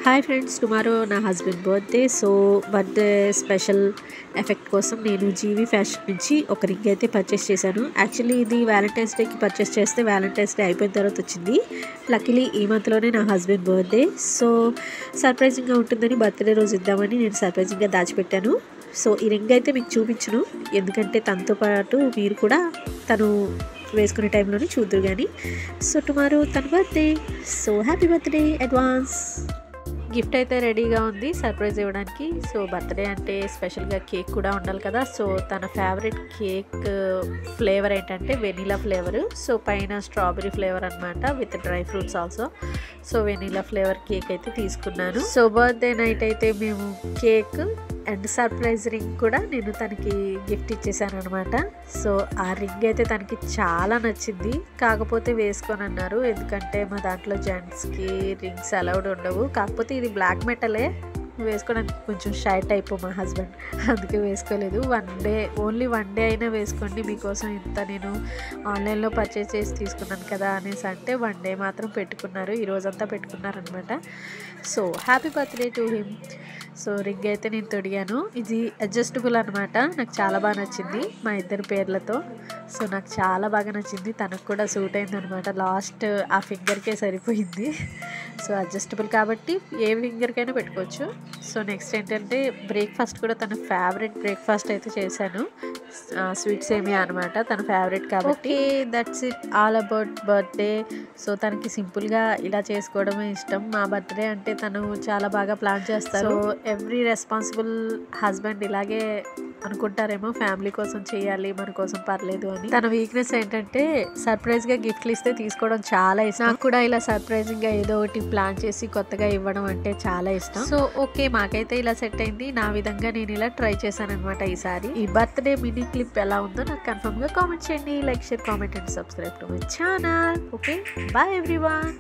Hi friends, tomorrow నా husband birthday. So birthday special effect కోసం నేను జీవి ఫ్యాషన్ నుంచి ఒక రింగ్ అయితే పర్చేస్ చేశాను. యాక్చువల్లీ ఇది వ్యాలంటైన్స్ డేకి పర్చేస్ చేస్తే వ్యాలంటైన్స్ డే అయిపోయిన తర్వాత వచ్చింది. లక్కీలీ ఈ మంత్లోనే నా హస్బెండ్ బర్త్డే. సో సర్ప్రైజింగ్గా ఉంటుందని బర్త్డే రోజు ఇద్దామని నేను సర్ప్రైజింగ్గా దాచిపెట్టాను. సో ఈ రింగ్ అయితే మీకు చూపించను, ఎందుకంటే తనతో పాటు మీరు కూడా తను వేసుకునే టైంలోనే చూద్దరు కానీ. సో టుమారో తన birthday. So happy birthday advance. Gift అయితే రెడీగా ఉంది సర్ప్రైజ్ ఇవ్వడానికి. సో బర్త్డే అంటే స్పెషల్గా కేక్ కూడా ఉండాలి కదా. సో తన ఫేవరెట్ కేక్ ఫ్లేవర్ ఏంటంటే వెనీలా ఫ్లేవర్. సో పైన స్ట్రాబెరీ ఫ్లేవర్ అనమాట, with dry fruits also. So vanilla flavour cake అయితే తీసుకున్నాను. సో బర్త్డే నైట్ అయితే మేము కేక్ అండ్ సర్ప్రైజ్ రింగ్ కూడా నేను తనకి గిఫ్ట్ ఇచ్చేసాను అనమాట. సో ఆ రింగ్ అయితే తనకి చాలా నచ్చింది. కాకపోతే వేసుకొని అన్నారు, ఎందుకంటే మా దాంట్లో జెంట్స్కి రింగ్స్ అలౌడ్ ఉండవు. కాకపోతే ఇది బ్లాక్ మెటలే, వేసుకోవడానికి కొంచెం షై టైప్ మా హస్బెండ్, అందుకే వేసుకోలేదు. ఓన్లీ వన్ డే అయినా వేసుకోండి, మీకోసం ఇంత నేను ఆన్లైన్లో పర్చేస్ చేసి తీసుకున్నాను కదా అనేసి అంటే వన్ డే మాత్రం పెట్టుకున్నారు, ఈ రోజంతా పెట్టుకున్నారనమాట. So happy birthday to him. So ring అయితే నేను తొడిగాను. ఇది అడ్జస్టబుల్ అనమాట, నాకు చాలా బాగా నచ్చింది మా ఇద్దరి పేర్లతో. సో నాకు చాలా బాగా నచ్చింది, తనకు కూడా సూట్ అయింది అనమాట. లాస్ట్ ఆ ఫింగర్కే సరిపోయింది. సో అడ్జస్టబుల్ కాబట్టి ఏ ఫింగర్కైనా పెట్టుకోవచ్చు. సో నెక్స్ట్ ఏంటంటే బ్రేక్ఫాస్ట్ కూడా తన ఫేవరెట్ బ్రేక్ఫాస్ట్ అయితే చేశాను. స్వీట్ సేమియా అనమాట, తన ఫేవరెట్ కాబట్టి. That's it all about birthday. So తనకి సింపుల్గా ఇలా చేసుకోవడమే ఇష్టం. మా బర్త్డే అంటే తను చాలా బాగా ప్లాన్ చేస్తారు. సో ఎవ్రీ రెస్పాన్సిబుల్ హస్బెండ్ ఇలాగే అనుకుంటారేమో, ఫ్యామిలీ కోసం చేయాలి, మన కోసం పర్లేదు అని. తన వీక్నెస్ ఏంటంటే సర్ప్రైజ్గా గిఫ్ట్లు ఇస్తే తీసుకోవడం చాలా ఇష్టం. నాకు కూడా ఇలా సర్ప్రైజింగ్గా ఏదో ఒకటి ప్లాన్ చేసి కొత్తగా ఇవ్వడం అంటే చాలా ఇష్టం. సో ఓకే, మాకైతే ఇలా సెట్ అయింది. నా విధంగా నేను ఇలా ట్రై చేశాను అనమాట ఈసారి. ఈ బర్త్డే మినీ క్లిప్ ఎలా ఉందో నాకు కన్ఫర్మ్గా కామెంట్ చేయండి. Like, share, comment and subscribe to my channel. Okay, bye everyone.